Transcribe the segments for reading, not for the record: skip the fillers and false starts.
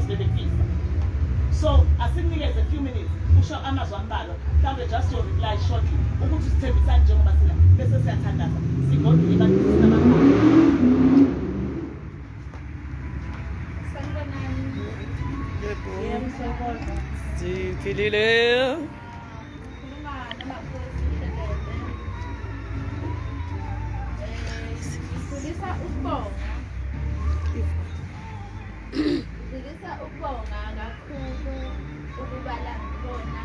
bebefisa. So asinikeze a few minutes usho amazwi ambalwa mhlawumbe just your reply shortly ukuthi sithembisane njengoba sila bese siyathandaza sigodwe abantu sinabangani. Siphilile. Ngifisa ukubonga kakhulu ukubala ngibona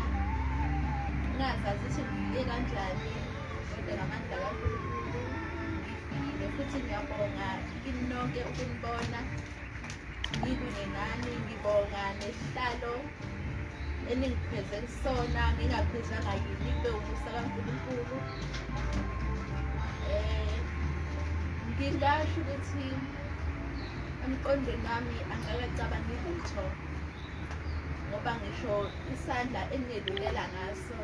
ngazazi ukuthi ngifike kanjani kodwa ngamandla kaNkulunkulu ngifikile futhi ngiyabonga inonke ukunibona ngikunye nani ngibonga nesihlalo eningipheze kusona ngingaphezanga yini kube umusa kaNkulunkulu. Ngingasho ukuthi emqondweni wami angakacabangi lutho ngoba ngisho isandla engelulela ngaso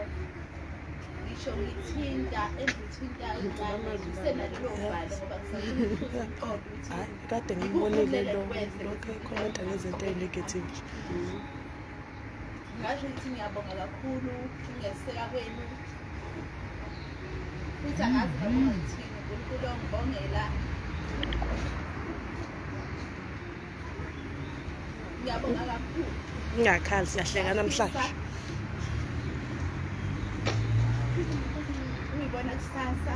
ngisho ngithinta engithintayo kancane kusenalelo valo ngoba ngisafuna Kade ngibonile lokho comment ngezinto ezinegative. Ngasho ukuthi ngiyabonga kakhulu ngeseka kwenu futhi angazi noma ngithini uNkulunkulu ongibongela. Ngiyabonga kakhulu. Ngingakhali siyahleka namhlanje. Uyibona kusasa.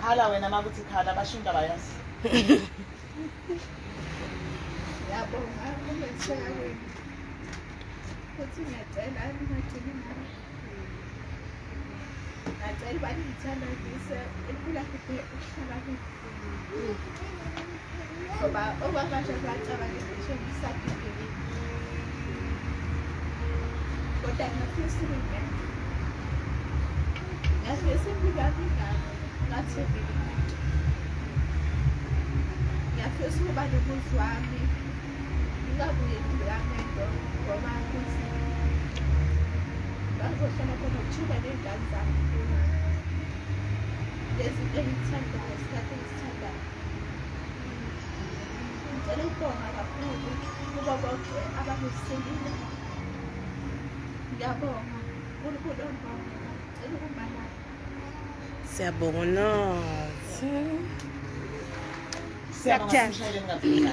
Khala wena makuthi khala bashunda bayazi. Ngiyabonga ukuseka kwenu. Futhi ngiyacela ningagcini ngami. Ngiyacela ukuthi ngithandazise impilo yakhe ukuhlala ngoba okwakasha bacabanga ukuthi ngisagibele kodwa ngiyafisa ukuthi ngiyafisa impilo yakhe ngathembile ngiyafisa ukuba nomuzi wami ngingabuye ngilamendo ngoba futhi bazohlala khona ukuthuba ney'ngane zami lezi engithandayo isikhathi engizithandayo. Ngicela ukubonga kakhulu kubo bonke abangisekile. Ngiyabonga uNkulunkulu ongibongela. Ngicela ukubalala. Siyabonga nathi. Siyabonga umshayeli ngaphandle.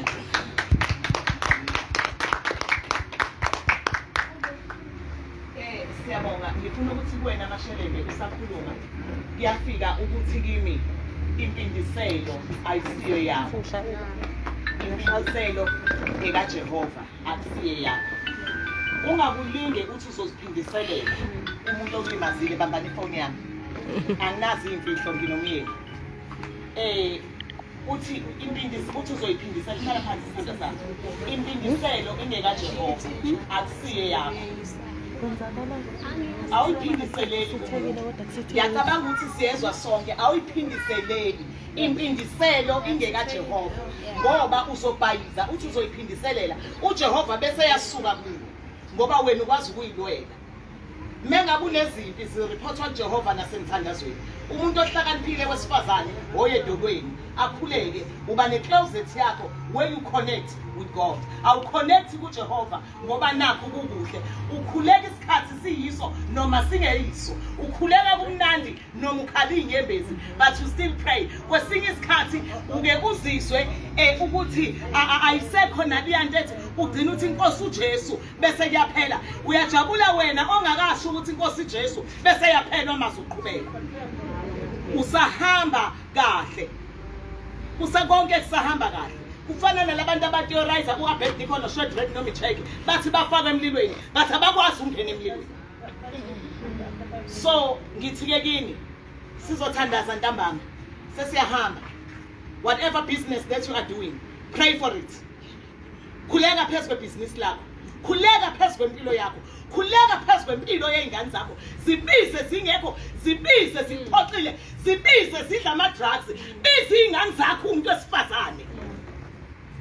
Siyabonga ngifuna ukuthi kuwena amashelebe usakhuluma kuyafika ukuthi kimi impindiselo ayisiyo yakho. Impindiselo ekaJehova akusiyo yakho. Ungakulinge ukuthi uzoziphindiselela umuntu olimazile bambani ifoni yami. Anginazi imfihlo nginomyeni. Uthi uthi uzoyiphindisela hlala phansi isandla sakho. Impindiselo ingekaJehova akusiyo yakho. Awuyiphindiseleli. Ngiyacabanga ukuthi siyezwa sonke awuyiphindiseleli. Impindiselo ingekaJehova ngoba uzobhayiza uthi uzoyiphindiselela uJehova bese yasuka kuwe ngoba wena ukwazi ukuyilwela. Mengabe unezimpi zireport Jehova nasemthandazweni. Umuntu ohlakaniphile wesifazane oyedolweni akhuleke uba necloset yakho where you connect with God. Awu connect kuJehova ngoba nakho kukuhle. Ukhuleka isikhathi siyiso noma singeyiso. Ukhuleka kumnandi noma ukhala inyembezi but you still pray. Kwesinye isikhathi uke uzizwe ukuthi ayisekho naliyanto ethi ugcina uthi inkosi uJesu bese kuyaphela. Uyajabula wena ongakasho ukuthi inkosi uJesu bese yaphela amazwi uqhubeka. Usahamba kahle. Kusakonke kusahamba kahle. Kufana nalabantu abatheorize uAbednego noShadrach noMeshach bathi bafaka emlilweni bathi abakwazi ukungena emlilweni. So ngithi ke kini sizothandaza ntambama sesiyahamba. Whatever business that you are doing, pray for it. Khuleka phezu kwebusiness lakho. Khuleka phezu kwempilo yakho. Khuleka phezu kwempilo yeingane zakho. Zibize zingekho, zibize ziphoxile, zibize zidla ama drugs. Bize ingane zakho umuntu wesifazane.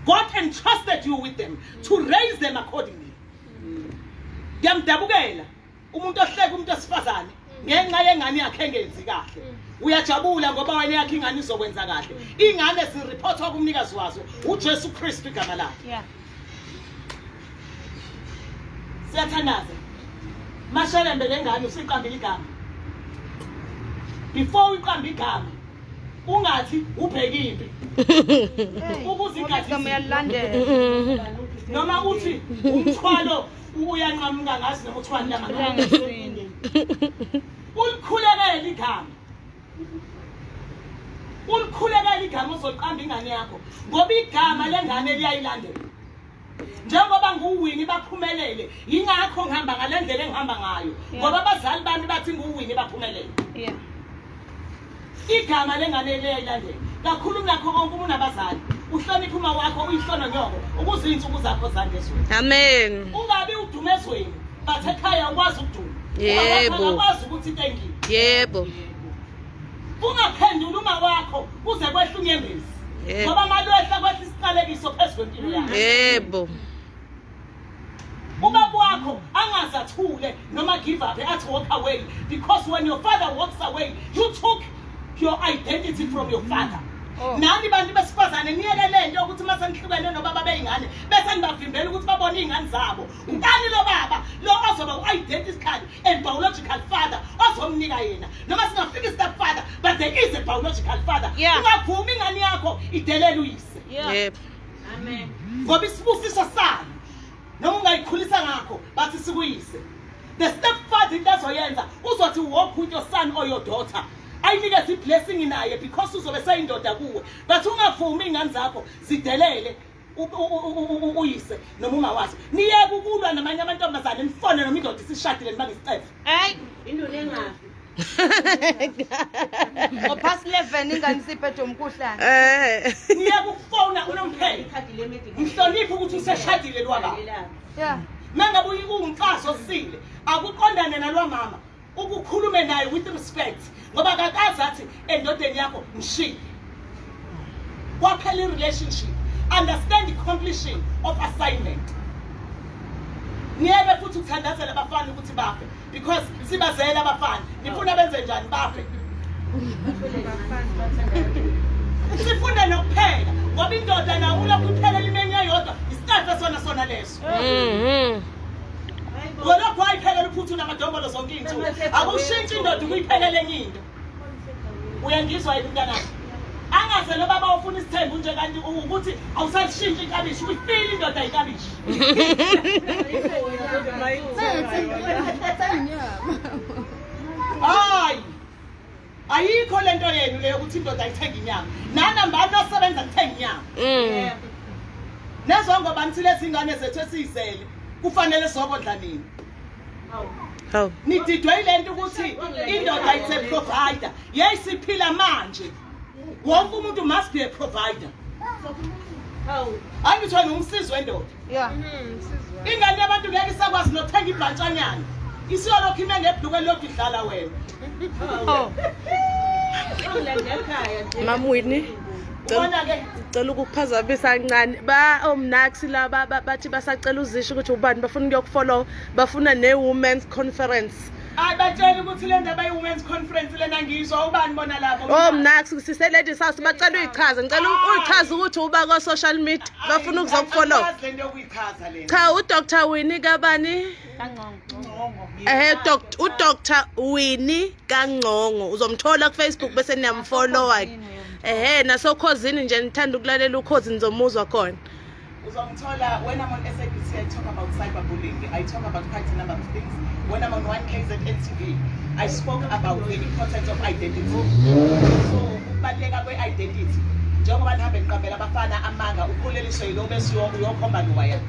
God entrusted you with them to raise them accordingly. Ngiyamdabukela umuntu ohleka umuntu wesifazane ngenxa yengane yakhe engenzi kahle uyajabula ngoba wena yakhe ingane izokwenza kahle ingane sireportwa kumnikazi wazo uJesu Kristu igama lakhe Yeah. Siyathanaza mashalembe lengane usiqambile igama before uqamba igama ungathi ubheka impi ukuze ingathi Yalandela. noma uthi umthwalo uyanqamuka ngazi noma uthwala lamanga ulikhulekela igama ulikhulekela igama uzoqamba ingane yakho ngoba igama lengane liyayilandela njengoba nguwini baphumelele ingakho ngihamba ngalendlela engihamba ngayo ngoba abazali bami bathi nguwini baphumelele Yeah. igama lengane liyayilandela kakhulu nakho konke unabazali uhlonipha uma wakho uyihlono nyoko ukuze insuku zakho zande ezweni Amen. ungabi udume ezweni bathe ekhaya ukwazi ukuduma Yebo. ukwazi ukuthi thank you Yebo. ungaphendula uma wakho uze kwehla unyembezi Yebo. ngoba malwehla kwehla isiqalekiso phezulu kwempilo yakho Yebo. ubaba wakho angazathule noma give up athi walk away because when your father walks away you took your identity from your father. Nani bantu besifazane niyekele nje ukuthi mase nihlukene nobaba beyingane bese nibavimbela ukuthi babone izingane zabo. Ubani lo baba lo ozoba u-identity card and biological father ozomnika yena noma singafika step father but there is a biological father. Ungavumi ingane yakho idelele uyise. Yebo. Amen. Ngoba isibusiso salo noma ungayikhulisa ngakho bathi sikuyise. The stepfather intazoyenza uzothi walk with your son or your daughter. Ayinike si blessing naye because uzobe sayindoda kuwe. Bathi ungavumi ingane zakho zidelele uyise noma uma wazi. Niyeke ukulwa namanye amantombazane nifone noma indoda isishadile niba ngisicela. Hey, induna engafi. Ngopasi 11 ingane siphethwe umkhuhlane. Niyeke ukufona unomphela. Ngihlonipha ukuthi useshadile lwababa. Yeah. Mangabe ungumfazi osile akuqondane nalwa mama ukukhulume naye with respect ngoba akakazi athi endodeni yakho ngishilo kwaphela i-relationship understand the completion of assignment niyeke futhi ukuthandazela abafana ukuthi bafe because sibazela abafana nifuna benze njani bafe sifunda nokuphela ngoba indoda nawo ulokhu iphela limenya yodwa isiqafa sona leso Ngolokho ayiphelele futhi unamadombolo zonke izinto. Akushintshi indoda ukuyiphelele enye into. Uyangizwa yini mntana? Angaze lo baba ufuna isithembu nje kanti ukuthi awusashintshi inkabishi uyifile indoda inkabishi. Hayi. Ayikho lento yenu leyo ukuthi indoda ayithenga inyama. Nanambani osebenza kuthenga inyama. Nazo ngoba nithi lezi ingane zethu esizele kufanele sobondla nini. Hawu. Nididwe ilento ukuthi indoda is a provider. Yayisiphila manje. Wonke umuntu must be a provider. Angithiwa nomsizi wendoda. Yeah. Ingane yabantu ngeke isakwazi nokuthenga ibhantshanyana. Isiyolokhu ime ngebhluke lokhu idlala wena. Oh. Mama Whitney. Ubona ke Cela ukuphazamisa kancane ba omnaxi laba bathi basacela uzisho ukuthi ubani bafuna ukuyokufollow bafuna ne-women's conference. Abatshela ukuthi le ndaba yi-women's conference lena ngizwa ubani bona lapho. Omnaxi sise ladies house bacela uyichaze ngicela uyichaze ukuthi uba ko social media bafuna ukuzokufollow. Le nto yokuyichaza lena. Cha uDr Winnie kabani? uDr Winnie kaNgcongo uzomthola ku Facebook bese niyamfollowa. Nasokhosini nje nithanda ukulalela ukhozi nizomuzwa khona. Uzongithola when I'm on SABC I talk about cyberbullying. I talk about quite a number of things. When I'm on 1KZN TV I spoke about the importance of identity. So ukubaleka kwe-identity. Njengoba nihambe niqambela abafana amanga ukhuleliswe yilo bese uyokhomba luwaya.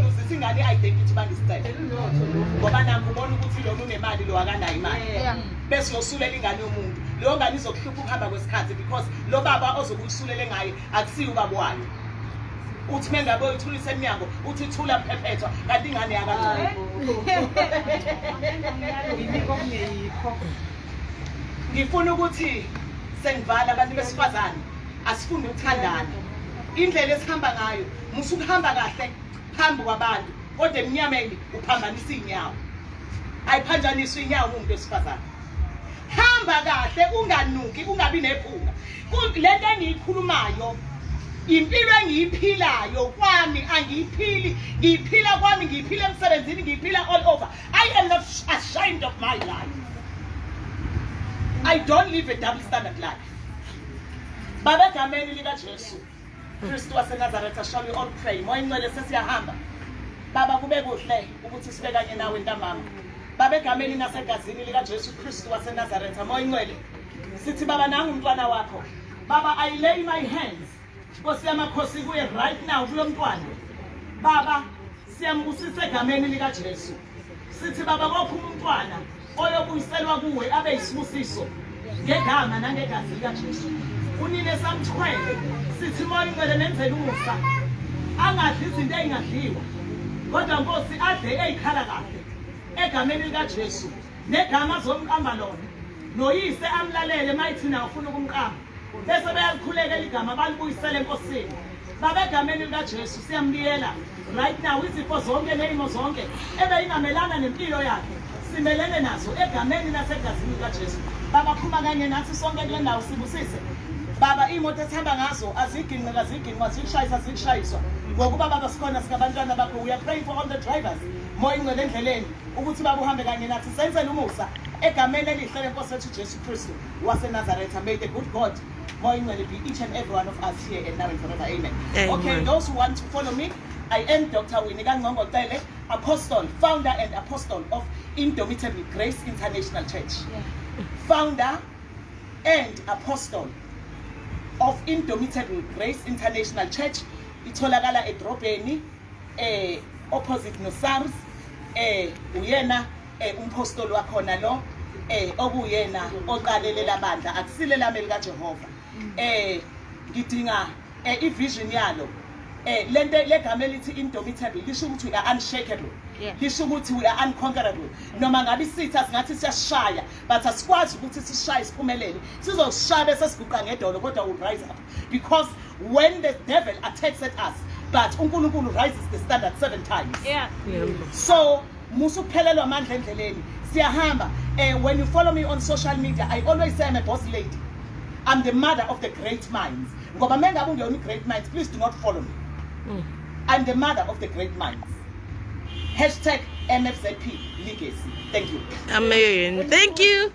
Uluzisa ingane i-identity bangisicela. Ngoba nakho ubona ukuthi lona unemali lo akanayo imali. Bese yosulela ingane yomuntu. Leyo ngane izokuhlupha ukuhamba kwesikhathi because lo baba ozokusulele ngaye akusiyo ubaba wayo. Uthi mengabe uyithulisa eminyango uthi thula mphephetha kanti ingane yakangcono. Ngifuna ukuthi sengivala abantu besifazane asifunde ukuthandana. Indlela esihamba ngayo musukuhamba kahle phambi kwabantu kodwa eminyameni uphambanisa inyawo. Ayiphanjaniswe inyawo umuntu wesifazane. hamba kahle unganuki ungabi nephunga. Lento engiyikhulumayo impilo engiyiphilayo kwami angiyiphili ngiyiphila kwami ngiyiphila emsebenzini ngiyiphila all over. I am not ashamed of my life. I don't live a double standard life. Baba egameni lika Jesu Kristu waseNazaretha, shall we all pray? Moya ingcwele sesiyahamba. Baba kube kuhle ukuthi sibe kanye nawe ntambama. Baba egameni nasegazini lika Jesu Kristu waseNazaretha, moya ingcwele sithi baba nangu umntwana wakho. Baba, I lay my hands Nkosi yamakhosi kuye right now kulo mntwana. Baba siyambusisa egameni lika Jesu. Sithi baba kophuma umntwana oyobuyiselwa kuwe abe yisibusiso ngegama nangegazi lika Jesu. Unine samthwele sithi moya ingcwele nenzele umusa angadli izinto engadliwa kodwa Nkosi ade eyikhala kahle egameni lika Jesu negama zomqamba lona noyise amlalele mayithina ufuna ukumqamba bese bayalikhuleka igama balibuyisele enkosini. Baba egameni lika Jesu siyambiyela right now izifo zonke nezimo zonke ebeyingamelana nempilo yakhe simelene nazo egameni nasegazini lika Jesu. Baba phuma kanye nathi sonke kule ndawo sibusise. Baba imoto ethamba ngazo aziginqika zikushayisa zikushayiswa ngokuba baba sikhona sikabantwana bakho. We are praying for all the drivers moya ingcwele endleleni ukuthi baba uhambe kanye nathi senzele umusa egameni elihle lenkosi yethu Jesu Kristu waseNazaretha. May the good God moya ingcwele be each and every one of us here and now and forever. Amen. Okay, those who want to follow me, I am Dr. Winnie Kangcongo Cele, apostle, founder and apostle of Indomitable Grace International Church. Founder and apostle of Indomitable Grace International Church. Itholakala edrobheni opposite no SARS. Uyena umpostoli wakhona lo okuyena oqalele labandla akusile lami lika Jehova. Ngidinga ivision yalo. Lento legama elithi indomitable lisho ukuthi we are unshakable. Lisho ukuthi we are unconquerable. Noma ngabe isitha singathi siyashaya but asikwazi ukuthi sishaye siphumelele. Sizoshaya bese siguqa ngedolo kodwa we rise up because when the devil attacks at us but uNkulunkulu rises the standard 7 times. So musuphelelwa amandla endleleni siyahamba. When you follow me on social media I always say I'm a boss lady. I'm the mother of the great minds. Ngoba mengabe ungeyona great minds, please do not follow me. I'm the mother of the great minds. #MFZP Legacy. Thank you. Amen. Thank you.